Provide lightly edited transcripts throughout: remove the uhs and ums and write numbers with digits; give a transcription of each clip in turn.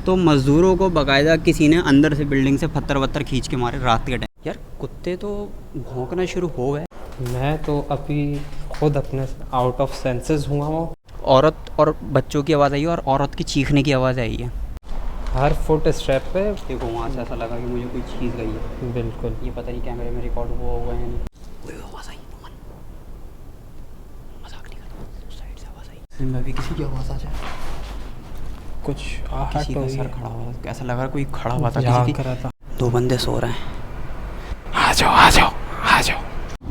तो मज़दूरों को बाकायदा किसी ने अंदर से बिल्डिंग से पत्थर वत्थर खींच के मारे रात के टाइम। यार कुत्ते तो भौंकना शुरू हो गए। मैं तो अभी खुद अपने आउट ऑफ सेंसेस हुआ हूँ। औरत और बच्चों की आवाज़ आई है और औरत की चीखने की आवाज़ आई है। हर फुट स्टेप पे देखो वहाँ से ऐसा लगा कि मुझे कोई चीज़ गई है। बिल्कुल। ये पता नहीं कैमरे में रिकॉर्ड हुआ होगा या नहीं। कोई आवाज़ आई, मजाक नहीं करता, उस साइड से आवाज़ आई। मैं भी किसी की आवाज़ आ जाए। कुछ आहट किसी का हुई सर है। खड़ा हुआ, कैसा लग रहा कोई खड़ा हुआ था, जाग किसी की। रहा था। दो बंदे सो रहे हैं। आ जाओ आ जाओ आ जाओ।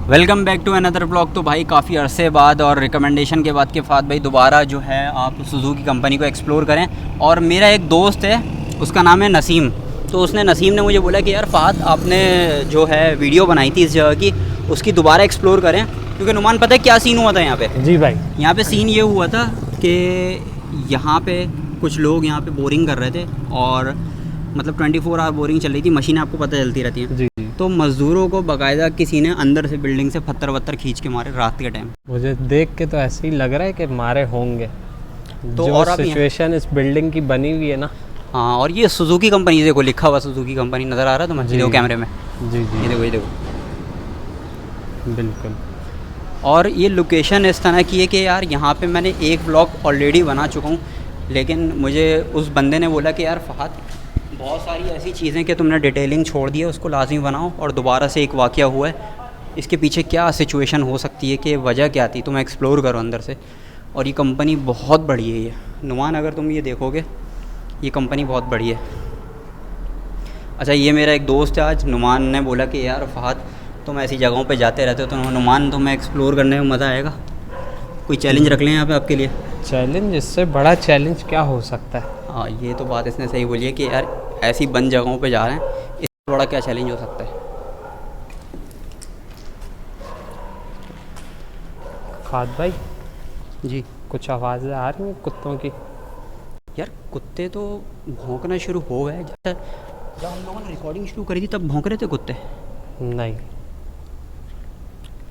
Welcome back to another blog. तो भाई काफ़ी अरसे बाद और रिकमेंडेशन के बाद के फात भाई दोबारा जो है आप सुजुकी कंपनी को एक्सप्लोर करें। और मेरा एक दोस्त है, उसका नाम है नसीम। तो उसने नसीम ने मुझे बोला कि यार फ़ात आपने जो है वीडियो बनाई थी इस जगह की, उसकी दोबारा एक्सप्लोर करें। क्योंकि नुमान पता है क्या सीन हुआ था यहाँ पे? जी भाई। यहाँ पे सीन ये हुआ था कि यहाँ पे कुछ लोग यहाँ पे बोरिंग कर रहे थे और मतलब 24 आवर बोरिंग चल रही थी। मशीनें आपको पता चलती रहती हैं। जी। तो मज़दूरों को बाकायदा किसी ने अंदर से बिल्डिंग से पत्थर वत्थर खींच के मारे रात के टाइम। मुझे देख के तो ऐसे ही लग रहा है कि मारे होंगे। तो जो और आप सिचुएशन इस बिल्डिंग की बनी हुई है ना। हाँ, और ये सुजुकी कंपनी, देखो लिखा हुआ सुजुकी कंपनी नज़र आ रहा है तुम्हें? जी। देखो कैमरे में, जी जी। ये देखो ये देखो। बिल्कुल। और ये लोकेशन इस तरह की है कि यार यहाँ पे मैंने एक ब्लॉग ऑलरेडी बना चुका हूँ, लेकिन मुझे उस बंदे ने बोला कि यार फ़हाद बहुत सारी ऐसी चीज़ें कि तुमने डिटेलिंग छोड़ दी है, उसको लाजमी बनाओ और दोबारा से एक वाक़या हुआ है, इसके पीछे क्या सिचुएशन हो सकती है, कि वजह क्या थी, तुम एक्सप्लोर करो अंदर से। और ये कंपनी बहुत बड़ी है। ये नुमान, अगर तुम ये देखोगे, ये कंपनी बहुत बड़ी है। अच्छा, ये मेरा एक दोस्त है। आज नुमान ने बोला कि यार फ़हाद तुम ऐसी जगहों पे जाते रहते हो, तो नुमान तुम्हें एक्सप्लोर करने में मज़ा आएगा, कोई चैलेंज रख लें यहाँ पे आपके लिए। चैलेंज, इससे बड़ा चैलेंज क्या हो सकता है? हाँ, ये तो बात इसने सही बोली है कि यार ऐसी बंद जगहों पे जा रहे हैं, इससे बड़ा क्या चैलेंज हो सकता है। खाद भाई, जी कुछ आवाज़ें आ रही हैं कुत्तों की। यार कुत्ते तो भौंकना शुरू हो गए। जब हम लोगों ने रिकॉर्डिंग शुरू करी थी तब भौंक रहे थे कुत्ते। नहीं।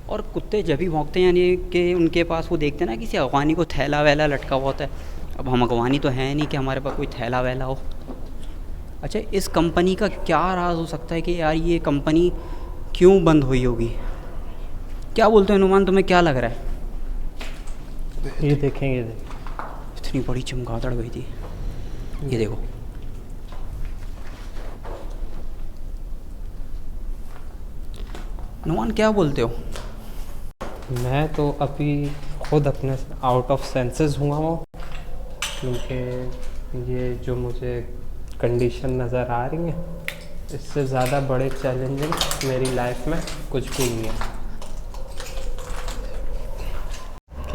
और कुत्ते जब भी भौंकते हैं यानी कि उनके पास वो देखते हैं ना किसी अगवानी को थैला वैला लटका हुआ होता है। अब हम अगवानी तो है नहीं कि हमारे पास कोई थैला वैला हो। अच्छा, इस कंपनी का क्या राज हो सकता है कि यार ये कंपनी क्यों बंद हुई होगी? क्या बोलते हैं नुमान, तुम्हें क्या लग रहा है? ये देखेंगे, इतनी बड़ी चमगादड़ गई थी, ये देखो। नुमान क्या बोलते हो? मैं तो अभी खुद अपने आउट ऑफ सेंसेस हुआ हूँ, क्योंकि ये जो मुझे कंडीशन नज़र आ रही है, इससे ज़्यादा बड़े चैलेंजिंग मेरी लाइफ में कुछ भी नहीं है।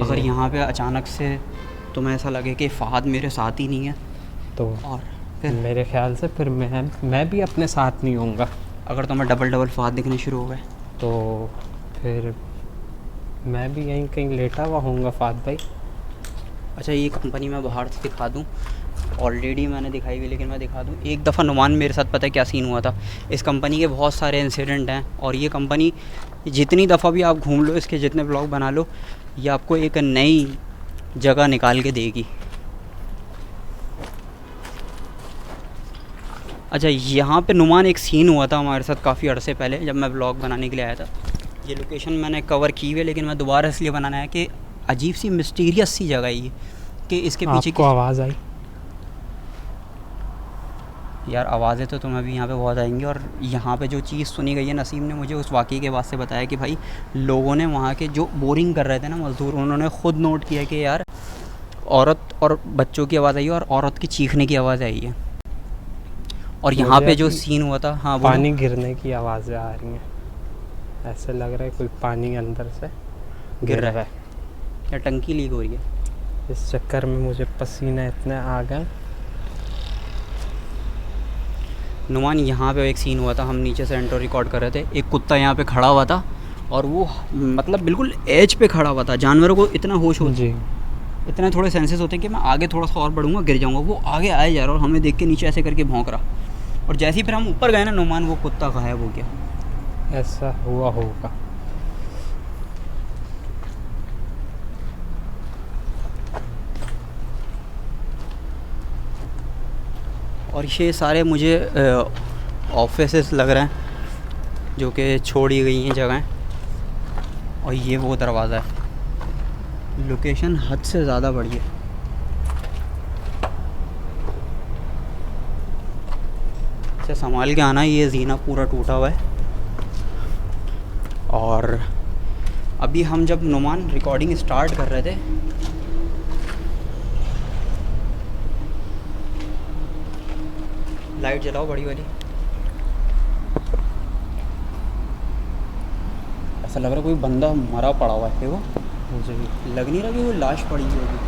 अगर यहाँ पे अचानक से तुम्हें ऐसा लगे कि फ़हाद मेरे साथ ही नहीं है, तो और फिर मेरे ख्याल से फिर मैं भी अपने साथ नहीं होऊंगा। अगर तुम्हें डबल डबल फ़हाद दिखने शुरू हो गए, तो फिर मैं भी यहीं कहीं लेटा हुआ होऊंगा फात भाई। अच्छा, ये कंपनी मैं बाहर से दिखा दूँ, ऑलरेडी मैंने दिखाई हुई, लेकिन मैं दिखा दूँ। एक दफ़ा नुमान मेरे साथ पता है क्या सीन हुआ था? इस कंपनी के बहुत सारे इंसिडेंट हैं, और ये कंपनी जितनी दफ़ा भी आप घूम लो, इसके जितने ब्लॉग बना लो, ये आपको एक नई जगह निकाल के देगी। अच्छा, यहाँ पे नुमान एक सीन हुआ था हमारे साथ काफ़ी अरसे पहले, जब मैं ब्लॉग बनाने के लिए आया था। ये लोकेशन मैंने कवर की हुई है, लेकिन मैं दोबारा इसलिए बनाना है कि अजीब सी मिस्टीरियस सी जगह है ये, कि इसके पीछे आपको आवाज़ आई? यार आवाज़ें तो तुम्हें भी यहाँ पे बहुत आएंगी। और यहाँ पे जो चीज़ सुनी गई है, नसीम ने मुझे उस वाक़ये के बाद से बताया कि भाई लोगों ने वहाँ के जो बोरिंग कर रहे थे ना मज़दूर, उन्होंने ख़ुद नोट किया कि यार औरत और बच्चों की आवाज़ आई है और औरत की चीखने की आवाज़ आई है। और यहाँ पे जो सीन हुआ था, हाँ पानी गिरने की आवाज़ें आ रही हैं। ऐसे लग रहा है कोई पानी अंदर से गिर रहा है या टंकी लीक हो रही है। इस चक्कर में मुझे पसीने इतने आ गए। नुमान, यहाँ पे एक सीन हुआ था, हम नीचे से एंट्रो रिकॉर्ड कर रहे थे, एक कुत्ता यहाँ पे खड़ा हुआ था, और वो मतलब बिल्कुल एज पे खड़ा हुआ था। जानवरों को इतना होश होता है, इतने थोड़े सेंसेस होते हैं कि मैं आगे थोड़ा सा और बढ़ूंगा गिर जाऊंगा, वो आगे आया जा रहा और हमें देख के नीचे ऐसे करके भौंक रहा। और जैसे ही फिर हम ऊपर गए ना नुमान, वो कुत्ता गायब हो गया। ऐसा हुआ होगा। और ये सारे मुझे ऑफिसेस लग रहे हैं जो कि छोड़ी गई हैं जगह। और ये वो दरवाज़ा है। लोकेशन हद से ज़्यादा बड़ी है। अच्छा संभाल के आना, ये जीना पूरा टूटा हुआ है। और अभी हम जब नुमान रिकॉर्डिंग स्टार्ट कर रहे थे लाइट जलाओ बड़ी वाली। ऐसा लग रहा कोई बंदा मरा पड़ा हुआ है। वो जी लग नहीं रहा कि वो लाश पड़ी हुई होगी।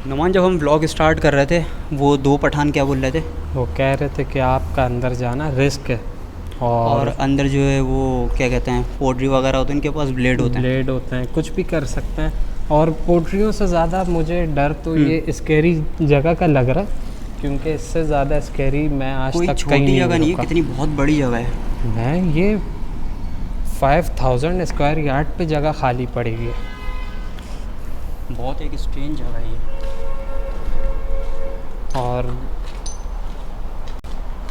नुमान जब हम व्लॉग स्टार्ट कर रहे थे वो दो पठान क्या बोल रहे थे? वो कह रहे थे कि आपका अंदर जाना रिस्क है और अंदर जो है वो क्या कहते हैं पोट्री वगैरह होते हैं, इनके पास ब्लेड होते हैं। कुछ भी कर सकते हैं। और पोट्रियों से ज़्यादा मुझे डर तो ये स्कैरी जगह का लग रहा है, क्योंकि इससे ज़्यादा स्कैरी मैं आज कोई तक छोटी कहीं जगह नहीं है, रुका। कितनी बहुत बड़ी जगह है। मैं ये 5000 स्क्वायर यार्ड पे जगह खाली पड़ी हुई है। बहुत एक स्ट्रेंज जगह है ये। और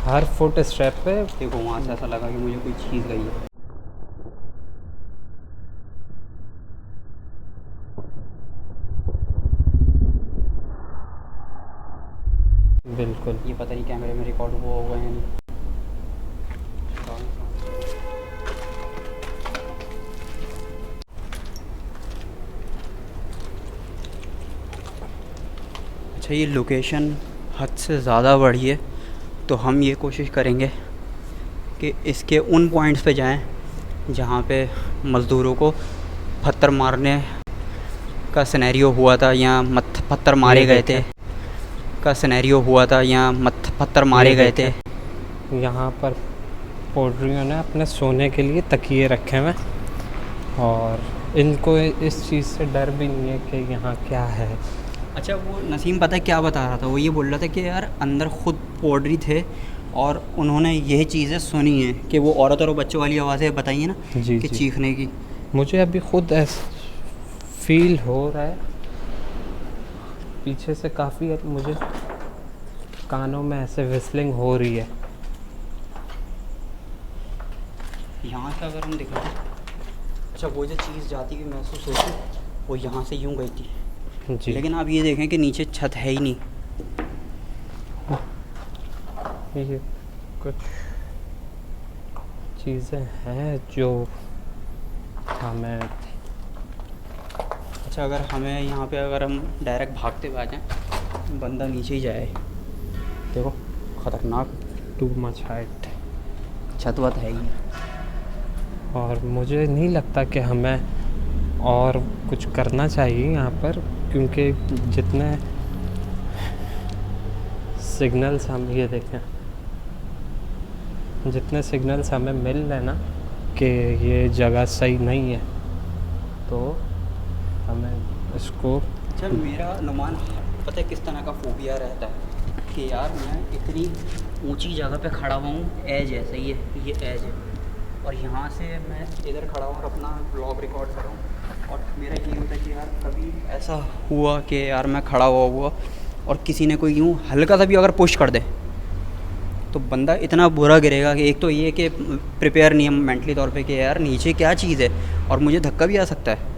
हर फुट स्टेप पे देखो वहाँ से ऐसा लगा कि मुझे कोई चीज़ गई है। बिल्कुल। ये पता नहीं कैमरे में रिकॉर्ड हुआ होगा या नहीं। अच्छा ये लोकेशन हद से ज़्यादा बड़ी है, तो हम ये कोशिश करेंगे कि इसके उन पॉइंट्स पे जाएं जहाँ पे मज़दूरों को पत्थर मारने का सिनेरियो हुआ था या पत्थर मारे गए थे का सिनेरियो हुआ था या पत्थर मारे गए थे। यहाँ पर पोट्रियों ने अपने सोने के लिए तकिए रखे हुए, और इनको इस चीज़ से डर भी नहीं है कि यहाँ क्या है। अच्छा वो नसीम पता है क्या बता रहा था? वो ये बोल रहा था कि यार अंदर ख़ुद पोट्री थे और उन्होंने यह चीज़ें सुनी हैं कि वो औरत और बच्चों वाली आवाज़ें बताई हैं ना जी कि जी। चीखने की। मुझे अभी खुद फील हो रहा है पीछे से काफ़ी, मुझे कानों में ऐसे विस्लिंग हो रही है। यहाँ से अगर हम दिखाएं, अच्छा वो जो चीज़ जाती हुई महसूस होती वो यहाँ से यूँ गई थी जी। लेकिन आप ये देखें कि नीचे छत है ही नहीं। ये कुछ चीज़ें हैं जो हमें, अच्छा अगर हमें यहाँ पे अगर हम डायरेक्ट भागते हुए आ जाएँ बंदा नीचे ही जाए। देखो ख़तरनाक टू मच हाइट। छत वत है ही। और मुझे नहीं लगता कि हमें और कुछ करना चाहिए यहाँ पर, क्योंकि जितने सिग्नल्स हम ये देखें, जितने सिग्नल्स हमें मिल रहे ना कि ये जगह सही नहीं है, तो हमें इसको। अच्छा मेरा नुमान पता है किस तरह का फोबिया रहता है कि यार मैं इतनी ऊंची जगह पे खड़ा हुआ हूँ, एज है सही है, ये एज है और यहाँ से मैं इधर खड़ा हूँ और अपना व्लॉग रिकॉर्ड कर रहा हूँ और मेरा ये होता है कि यार कभी ऐसा हुआ कि यार मैं खड़ा हुआ और किसी ने कोई यूँ हल्का सा भी अगर पुश कर दे तो बंदा इतना बुरा गिरेगा कि एक तो ये कि प्रिपेयर नहीं है मेंटली तौर पे कि यार नीचे क्या चीज़ है और मुझे धक्का भी आ सकता है।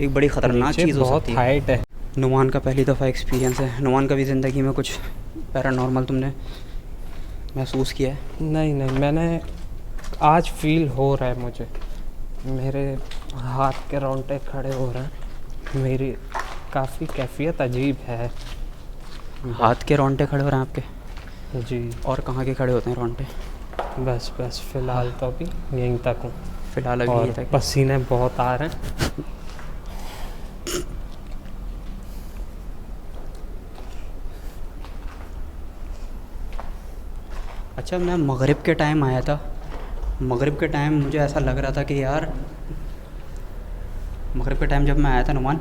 एक बड़ी ख़तरनाक चीज़ हो सकती है। बहुत हाइट है। नुमान का पहली दफ़ा एक्सपीरियंस है। नुमान कभी ज़िंदगी में कुछ पैरानॉर्मल तुमने महसूस किया है? नहीं नहीं, मैंने आज फील हो रहा है, मुझे मेरे हाथ के रोंगटे खड़े हो रहे हैं, मेरी काफ़ी कैफियत अजीब है। हाथ के रोंगटे खड़े हो रहे हैं आपके? जी। और कहाँ के खड़े होते हैं रोंगटे? बस बस फ़िलहाल तो अभी यहीं तक हूँ। फ़िलहाल अभी और यहीं तक। पसीने बहुत आ रहे हैं। अच्छा मैं मगरिब के टाइम आया था। मगरिब के टाइम मुझे ऐसा लग रहा था कि यार मगरिब के टाइम जब मैं आया था नुमान,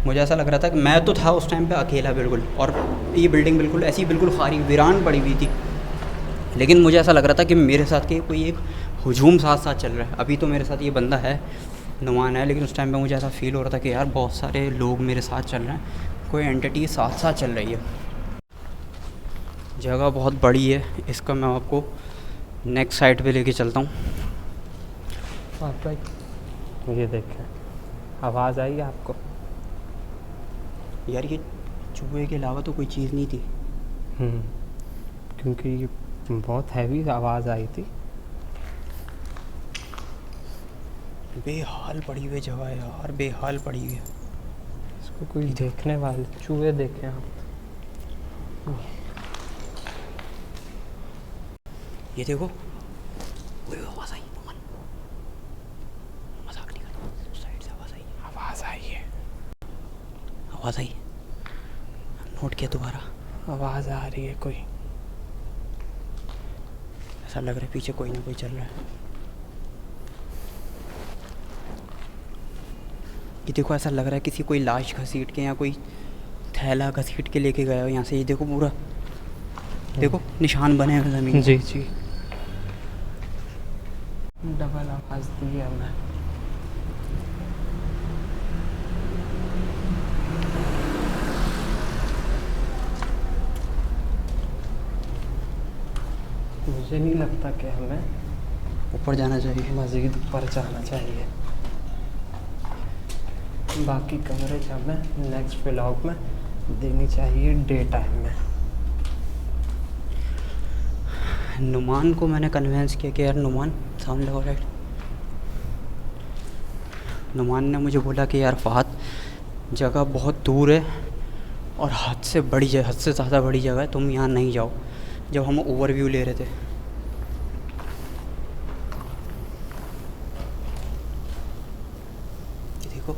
मुझे ऐसा लग रहा था कि मैं तो था उस टाइम पे अकेला बिल्कुल, और ये बिल्डिंग बिल्कुल ऐसी बिल्कुल खाली वीरान पड़ी हुई थी। लेकिन मुझे ऐसा लग रहा था कि मेरे साथ के कोई एक हजूम साथ साथ चल रहा है। अभी तो मेरे साथ ये बंदा है नुमान है, लेकिन उस टाइम पे मुझे ऐसा फील हो रहा था कि यार बहुत सारे लोग मेरे साथ चल रहे हैं, कोई एंटिटी साथ साथ चल रही है। जगह बहुत बड़ी है, इसका मैं आपको नेक्स्ट साइड पे लेके चलता हूँ। आप भाई ये देखें, आवाज़ आई आपको? यार ये चूहे के अलावा तो कोई चीज़ नहीं थी। क्योंकि ये बहुत हैवी आवाज़ आई थी। बेहाल पड़ी हुई जगह है यार, बेहाल पड़ी हुई है। इसको कोई देखने वाले चूहे देखें आप। ये देखो, वो आवाज़ आई, नुमान मजाक नहीं करता, उस साइड से आवाज़ आई। आवाज़ आई है, आवाज़ आई, नोट किया दोबारा। आवाज़ आ रही है कोई। ऐसा लग रहा है पीछे कोई ना कोई चल रहा है। ये देखो, ऐसा लग रहा है किसी कोई लाश घसीट के या कोई थैला घसीट के लेके गया हो यहाँ से। ये देखो पूरा, देखो निशान बने हैं ज़मीन। जी जी, डबल आवाज़ दी है हमने। मुझे नहीं लगता कि हमें ऊपर जाना चाहिए, मज़ीद ऊपर जाना चाहिए। बाकी कवरेज हमें नेक्स्ट व्लॉग में देनी चाहिए डे टाइम में। नुमान को मैंने कन्विंस किया कि यार नुमान सामने लगो, राइट। नुमान ने मुझे बोला कि यार फहद, जगह बहुत दूर है और हद से बड़ी जगह, हद से ज़्यादा बड़ी जगह है, तुम यहाँ नहीं जाओ। जब हम ओवरव्यू ले रहे थे, ये देखो,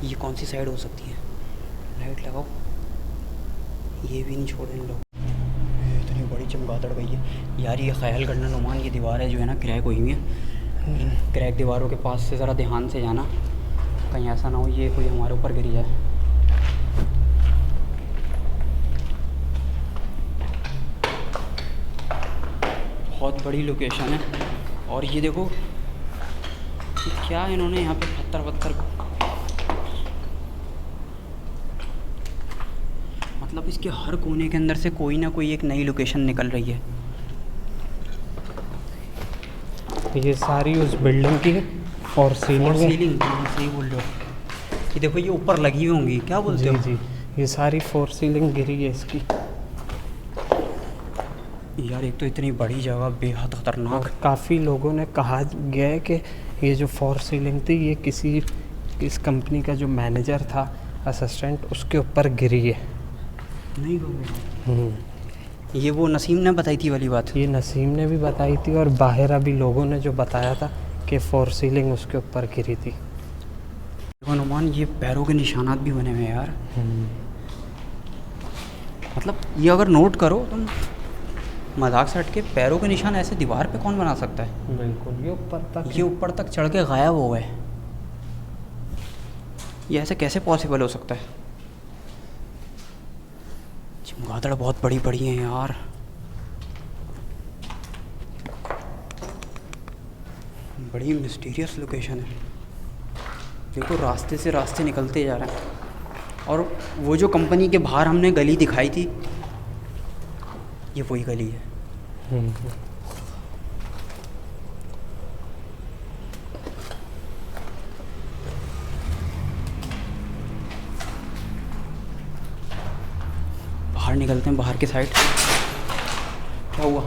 ये कौन सी साइड हो सकती है? लाइट लगाओ, ये भी नहीं छोड़े इन लोग। इतनी बड़ी चमगादड़ गई है यार। ये ख्याल करना नुमान, ये दीवारें जो है ना क्रैक हुई हुई हैं। इन क्रैक दीवारों के पास से ज़रा ध्यान से जाना, कहीं ऐसा ना हो ये कोई हमारे ऊपर गिर जाए। बहुत बड़ी लोकेशन है। और ये देखो कि क्या इन्होंने यहाँ पे पत्थर मतलब इसके हर कोने के अंदर से कोई ना कोई एक नई लोकेशन निकल रही है। ये सारी उस बिल्डिंग की और सीलिंग सही बोल रहे हो। ये देखो, ये ऊपर लगी हुई होंगी, क्या बोलते जी हो? जी, ये सारी फोर सीलिंग गिरी है इसकी। यार एक तो इतनी बड़ी जगह, बेहद खतरनाक। और काफ़ी लोगों ने कहा गया है कि ये जो फोर सीलिंग थी ये किसी इस कंपनी का जो मैनेजर था, असिस्टेंट, उसके ऊपर गिरी है। नहीं, ये वो नसीम ने बताई थी वाली बात। ये नसीम ने भी बताई थी और बाहर अभी लोगों ने जो बताया था कि फोर सीलिंग उसके ऊपर गिरी थी। देखो नुमान, ये पैरों के निशानात भी बने हुए हैं यार। मतलब ये अगर नोट करो तुम, मजाक से हट के, पैरों के निशान ऐसे दीवार पे कौन बना सकता है? बिल्कुल, ये ऊपर तक चढ़ के गायब हो गए। ये ऐसे कैसे पॉसिबल हो सकता है? चमगादड़ बहुत बड़ी बड़ी हैं यार। बड़ी मिस्टीरियस लोकेशन है। देखो रास्ते से रास्ते निकलते जा रहे हैं। और वो जो कंपनी के बाहर हमने गली दिखाई थी, ये वही गली है। बाहर निकलते हैं, बाहर के साइड। क्या हुआ?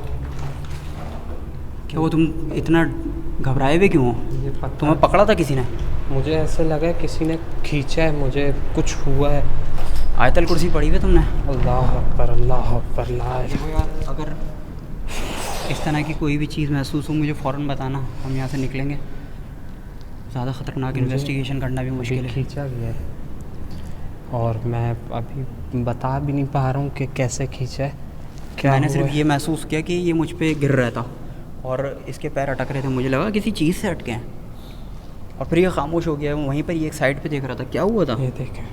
क्या हुआ? तुम इतना घबराए हुए क्यों हो? ये तुम्हें पकड़ा था किसी ने? मुझे ऐसे लगा है किसी ने खींचा है, मुझे कुछ हुआ है। आयतल कुर्सी पढ़ी हुई तुमने? अल्लाह अकबर, अल्लाह अकबर। देखो यार, अगर इस तरह की कोई भी चीज़ महसूस हो मुझे फ़ौरन बताना, हम यहाँ से निकलेंगे। ज़्यादा ख़तरनाक इन्वेस्टिगेशन करना भी मुश्किल है। खींचा गया है और मैं अभी बता भी नहीं पा रहा हूँ कि कैसे खींचा है। क्या मैंने हुआ सिर्फ है? ये महसूस किया कि ये मुझ पे गिर रहा था और इसके पैर अटक रहे थे। मुझे लगा किसी चीज़ से अटके हैं और फिर ये खामोश हो गया। वहीं पर ये एक साइड पे देख रहा था। क्या हुआ था? ये देखें,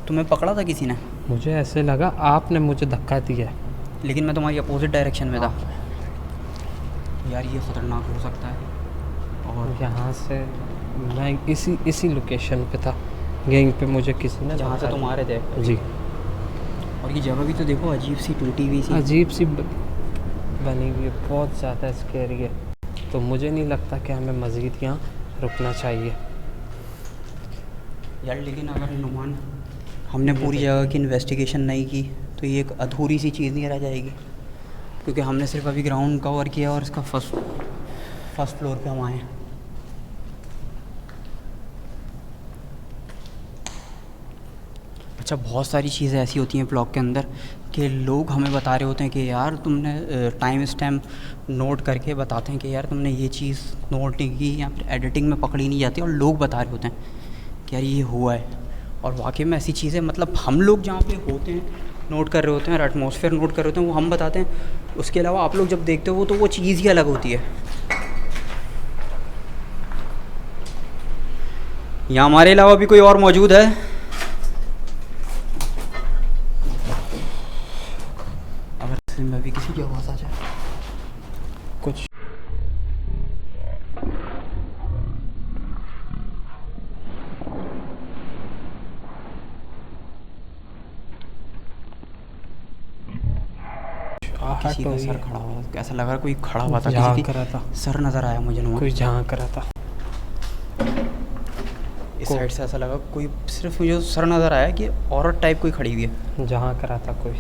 तुम्हें पकड़ा था किसी ने? मुझे ऐसे लगा आपने मुझे धक्का दिया है। लेकिन मैं तुम्हारी अपोजिट डायरेक्शन में था। यार ये ख़तरनाक हो सकता है। और यहाँ से मैं इसी लोकेशन पे था, यहीं पे मुझे किसी ने जहाँ से तुम आ रहे थे। जी। और ये जगह भी तो देखो, अजीब सी टूटी हुई सी। अजीब सी बनी हुई है, बहुत ज़्यादा स्कैरी है। तो मुझे नहीं लगता कि हमें मज़ीद यहाँ रुकना चाहिए यार। लेकिन अगर नुमान हमने पूरी जगह की इन्वेस्टिगेशन नहीं की तो ये एक अधूरी सी चीज़ नहीं रह जाएगी, क्योंकि हमने सिर्फ अभी ग्राउंड कवर किया और इसका फर्स्ट फ्लोर पे हम आए हैं। अच्छा, बहुत सारी चीज़ें ऐसी होती हैं ब्लॉग के अंदर कि लोग हमें बता रहे होते हैं कि यार तुमने टाइम स्टैम्प नोट करके बताते हैं कि यार तुमने ये चीज़ नोट नहीं की, या फिर एडिटिंग में पकड़ी नहीं जाती, और लोग बता रहे होते हैं कि यार ये हुआ है। और वाकई में ऐसी चीज़ें, मतलब हम लोग जहाँ पे होते हैं नोट कर रहे होते हैं और एटमॉस्फेयर नोट कर रहे होते हैं, वो हम बताते हैं। उसके अलावा आप लोग जब देखते हो तो वो चीज़ ही अलग होती है। यहाँ हमारे अलावा भी कोई और मौजूद है? अगर में भी किसी की आवाज़ आ जाए कुछ। किसी का सर खड़ा हुआ, ऐसा लगा कोई खड़ा हुआ था, झांक किसी रहा की था। सर नज़र आया मुझे। कोई झांक रहा था इस साइड से, ऐसा लगा कोई, सिर्फ मुझे सर नज़र आया कि औरत टाइप कोई खड़ी हुई है। झांक रहा था कोई।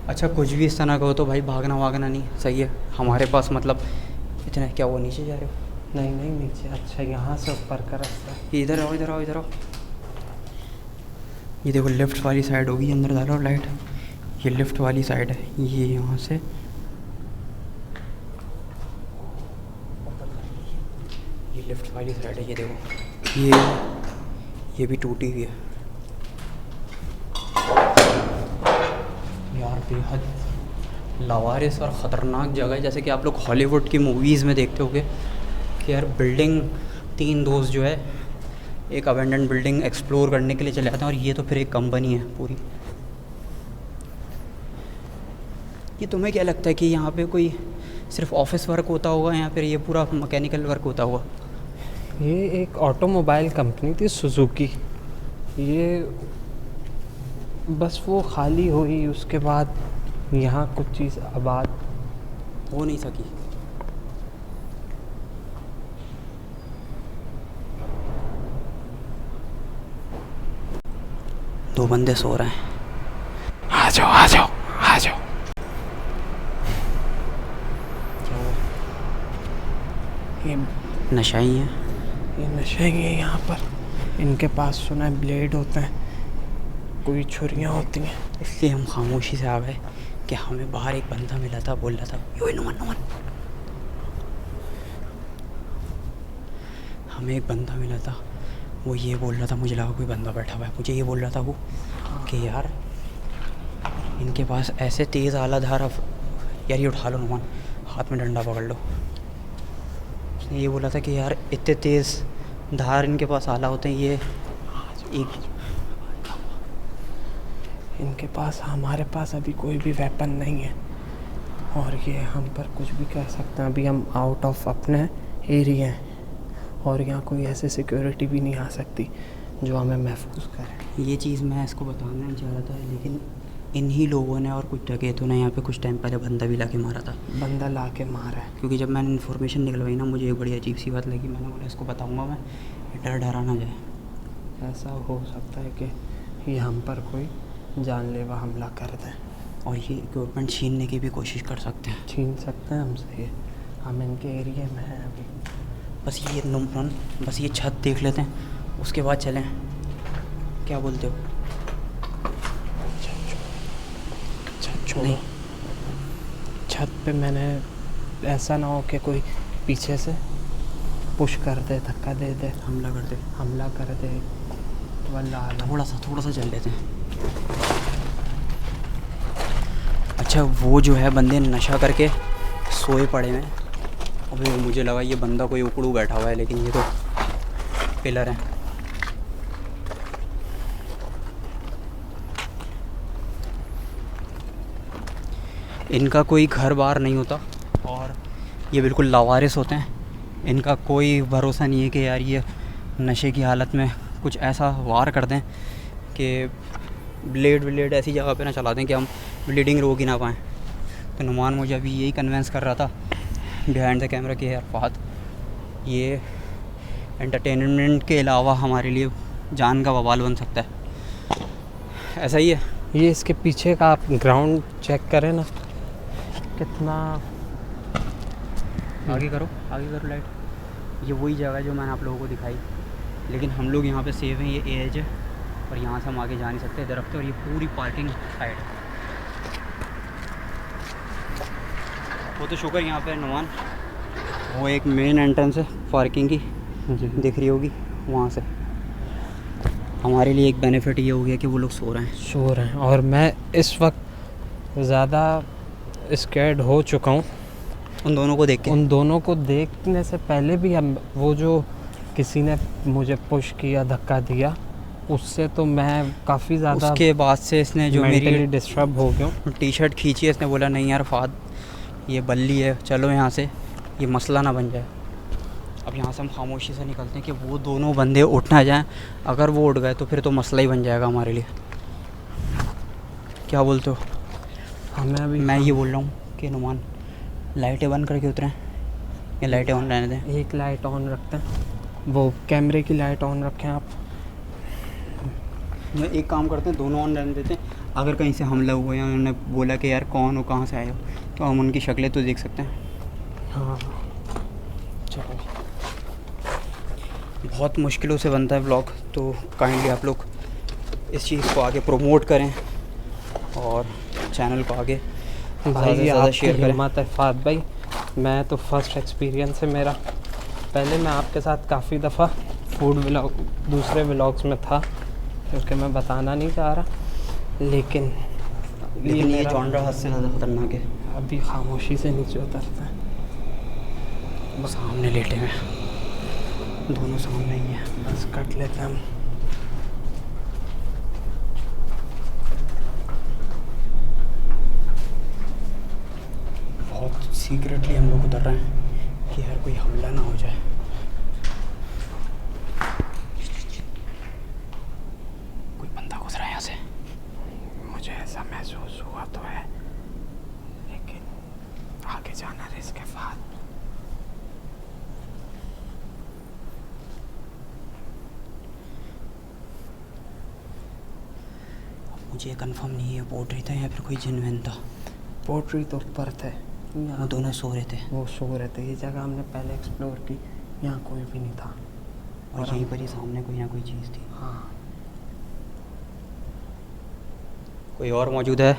अच्छा, कुछ भी इस तरह का हो तो भाई भागना वागना नहीं सही है हमारे पास। मतलब इतना क्या, वो नीचे जा रहे हो? नहीं नहीं, नीचे। अच्छा, यहाँ से ऊपर का रास्ता। ये इधर आओ, इधर आओ, इधर आओ। ये देखो लेफ़्ट वाली साइड होगी, अंदर डालो लाइट। ये लेफ़्ट वाली साइड है, ये यहाँ से ये लेफ़्ट वाली साइड है। ये देखो, ये भी टूटी हुई है यार। बेहद लावारिस और ख़तरनाक जगह है, जैसे कि आप लोग हॉलीवुड की मूवीज़ में देखते होगे कि यार बिल्डिंग, 3 दोस्त जो है एक अबेंडन बिल्डिंग एक्सप्लोर करने के लिए चले जाते हैं, और ये तो फिर एक कंपनी है पूरी। ये तुम्हें क्या लगता है कि यहाँ पे कोई सिर्फ ऑफिस वर्क होता होगा या फिर ये पूरा मैकेनिकल वर्क होता होगा? ये एक ऑटोमोबाइल कंपनी थी, सुजुकी। ये बस वो खाली हुई, उसके बाद यहाँ कुछ चीज़ आबाद हो नहीं सकी। दो बंदे सो रहे हैं। आ जाओ आ जाओ आ जाओ। क्या हुआ? ये नशा ही है। ये नशे ही है यहाँ पर। इनके पास सुना है ब्लेड होते हैं, कोई छुरियाँ होती हैं। इसलिए हम खामोशी से आ गए कि हमें बाहर एक बंदा मिला था, बोल रहा था यो नुमान नुमान। हमें एक बंदा मिला था, वो ये बोल रहा था, मुझे लगा कोई बंदा बैठा हुआ है, मुझे ये बोल रहा था वो कि यार इनके पास ऐसे तेज़ आला धार, यार ये उठा लो नुमान, हाथ में डंडा पकड़ लो। उसने ये बोला था कि यार इतने तेज़ धार इनके पास आला होते हैं, ये एक इनके पास, हमारे पास अभी कोई भी वेपन नहीं है, और ये हम पर कुछ भी कर सकते हैं। अभी हम आउट ऑफ अपने एरिया हैं, और यहाँ कोई ऐसे सिक्योरिटी भी नहीं आ सकती जो हमें महफूज करे। ये चीज़ मैं इसको बताना नहीं चाह रहा था, लेकिन इन्हीं लोगों ने और कुछ डकैतों ने यहाँ पे कुछ टाइम पहले बंदा भी ला के मारा था। बंदा ला के मारा है? क्योंकि जब मैंने इन्फॉर्मेशन निकलवाई ना, मुझे एक बड़ी अजीब सी बात लगी। मैंने बोला इसको बताऊँगा मैं, डर डरा ना जाए। ऐसा हो सकता है कि ये हम पर कोई जानलेवा हमला कर दें, और ये इक्विपमेंट छीनने की भी कोशिश कर सकते हैं। छीन सकते हैं हमसे ये, हम इनके एरिया में हैं अभी। बस ये नुमान, बस ये छत देख लेते हैं, उसके बाद चलें। क्या बोलते हो? छत छोड़ो। छत पे मैंने, ऐसा ना हो कि कोई पीछे से पुश कर दे, धक्का दे दे, हमला कर दे। वल्लाह थोड़ा सा चल लेते हैं। अच्छा, वो जो है बंदे नशा करके सोए पड़े हैं। अबे मुझे लगा ये बंदा कोई उकड़ू बैठा हुआ है, लेकिन ये तो पिलर है। इनका कोई घर बार नहीं होता और ये बिल्कुल लावारिस होते हैं। इनका कोई भरोसा नहीं है कि यार ये नशे की हालत में कुछ ऐसा वार कर दें कि ब्लेड ऐसी जगह पे ना चला दें कि हम ब्लीडिंग रोक ही ना पाएँ। तो नुमान मुझे अभी यही कन्वेंस कर रहा था बिहाइंड द कैमरा कि यार फहद, ये एंटरटेनमेंट के अलावा हमारे लिए जान का बवाल बन सकता है। ऐसा ही है। ये इसके पीछे का आप ग्राउंड चेक करें ना, कितना आगे करो लाइट। ये वही जगह है जो मैंने आप लोगों को दिखाई, लेकिन हम लोग यहाँ पे सेव हैं। ये एज है और यहाँ से हम आगे जा नहीं सकते, दरख्त है और ये पूरी पार्किंग साइड। वो तो शुक्र यहाँ पे नुमान, वो एक मेन एंट्रेंस है पार्किंग की, जी दिख रही होगी वहाँ से। हमारे लिए एक बेनिफिट ये हो गया कि वो लोग सो रहे हैं। और मैं इस वक्त ज़्यादा स्कैर्ड हो चुका हूँ उन दोनों को देख के। उन दोनों को देखने से पहले भी हम वो जो किसी ने मुझे पुश किया, धक्का दिया, उससे तो मैं काफ़ी ज़्यादा उसके बाद से इसने जो मेरी डिस्टर्ब हो गया। टी शर्ट खींची है, इसने बोला नहीं यार फहद, ये बल्ली है, चलो यहाँ से, ये मसला ना बन जाए। अब यहाँ से हम खामोशी से निकलते हैं कि वो दोनों बंदे उठ ना जाएं। अगर वो उठ गए तो फिर तो मसला ही बन जाएगा हमारे लिए। क्या बोलते हो? हमें अभी मैं ये बोल रहा हूँ कि नुमान, लाइटें बंद करके उतरें या लाइटें ऑन रहने दें? एक लाइट ऑन रखते हैं, वो कैमरे की लाइट ऑन रखें आप। एक काम करते हैं, दोनों ऑन रहने देते हैं। अगर कहीं से हमला हुआ या उन्होंने बोला कि यार कौन हो, कहाँ से आए हो, तो हम उनकी शक्लें तो देख सकते हैं। हाँ चलो। बहुत मुश्किलों से बनता है व्लॉग, तो काइंडली आप लोग इस चीज़ को आगे प्रमोट करें और चैनल को आगे भाई ज़्यादा शेयर करें। हिम्मत है फहद भाई। मैं तो फर्स्ट एक्सपीरियंस है मेरा। पहले मैं आपके साथ काफ़ी दफ़ा फूड व्लॉग, दूसरे व्लॉग्स में था, क्योंकि मैं बताना नहीं चाह रहा, लेकिन ये जॉनरा हद से ज़्यादा खतरनाक है। अभी खामोशी से नीचे उतरता है। बस सामने लेटे हुए, दोनों सामने ही हैं। बस कट लेते हम। बहुत सीक्रेटली हम लोग उतर रहे हैं कि यार कोई हमला ना हो जाए। कोई बंदा गुजरा है यहाँ से, मुझे ऐसा महसूस हुआ तो है, लेकिन आगे जाना रिस्क है फहद। मुझे कंफर्म नहीं है पोर्ट्री था या फिर कोई जिनविन था। पोट्री तो ऊपर थे, वो दोनों सो रहे थे। वो सो रहे थे। ये जगह हमने पहले एक्सप्लोर की, यहाँ कोई भी नहीं था। और यहीं पर ही सामने कोई ना कोई चीज़ थी। हाँ, कोई और मौजूद है?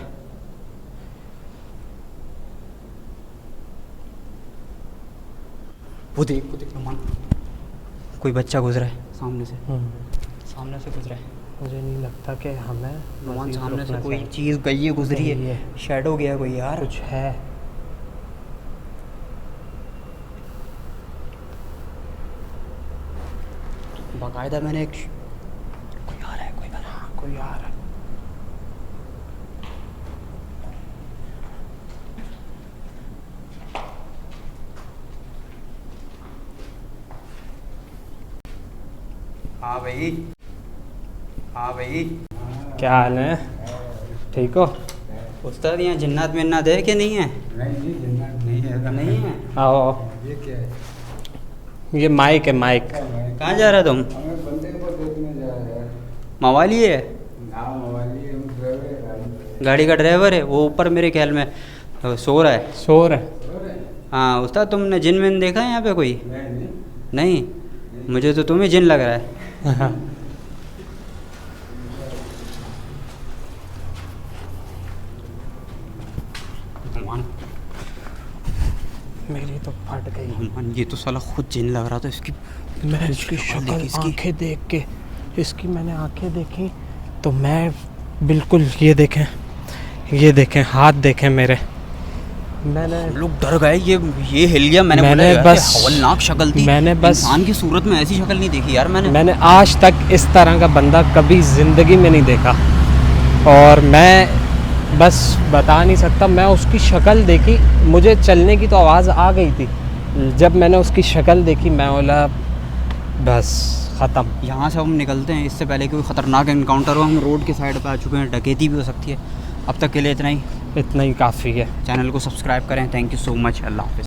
वो देख नुमान, कोई बच्चा गुजरा है सामने से। सामने से गुजरा है। मुझे नहीं लगता कि हमें नुमान मज़ीद सामने से रुकना कोई चाहिए। चीज़ गई है, गुजरी गई है, है। शैडो गया कोई यार। कुछ है। बाकायदा मैंने एक कोई आ रहा है, कोई बना, कोई आ रहा है। हाँ भाई, हाँ भाई, क्या हाल है? ठीक हो? उस्ताद यहाँ जन्नत मिन्नत है कि नहीं है? नहीं जन्नत नहीं है। नहीं है। आओ। ये क्या है? ये माइक है, माइक। कहाँ जा रहा तुम? हमें बंदे को देखने जा रहे हैं। मवाली है? नाम वाली हम ड्राइवर है गाड़ी। गाड़ी का ड्राइवर है वो, ऊपर मेरे ख्याल में सो रहा है। शोर है। हाँ उस्ताद, तुमने जिन विन देखा है यहाँ पे कोई? नहीं नहीं, मुझे तो तुम्हें जिन लग रहा है। नुमान, मेरी तो फट गई। नुमान ये तो साला खुद जिन लग रहा था। इसकी मैं इसकी शक्ल, आंखें देख के, इसकी मैंने आंखें देखी तो मैं बिल्कुल, ये देखें हाथ देखें मेरे, मैंने हम लोग डर गए। ये हिल गया। मैंने बोला यार, बस ये हवलनाक शक्ल थी। मैंने बस इंसान की सूरत में ऐसी शक्ल नहीं देखी यार मैंने आज तक इस तरह का बंदा कभी ज़िंदगी में नहीं देखा। और मैं बस बता नहीं सकता। मैं उसकी शक्ल देखी, मुझे चलने की तो आवाज़ आ गई थी, जब मैंने उसकी शक्ल देखी मैं बोला बस ख़त्म। यहाँ से हम निकलते हैं, इससे पहले कोई ख़तरनाक इनकाउंटर हो। हम रोड के साइड पे आ चुके हैं, डकैती भी हो सकती है। अब तक के लिए इतना ही काफ़ी है। चैनल को सब्सक्राइब करें। Thank you so much. अल्लाह हाफ़िज़।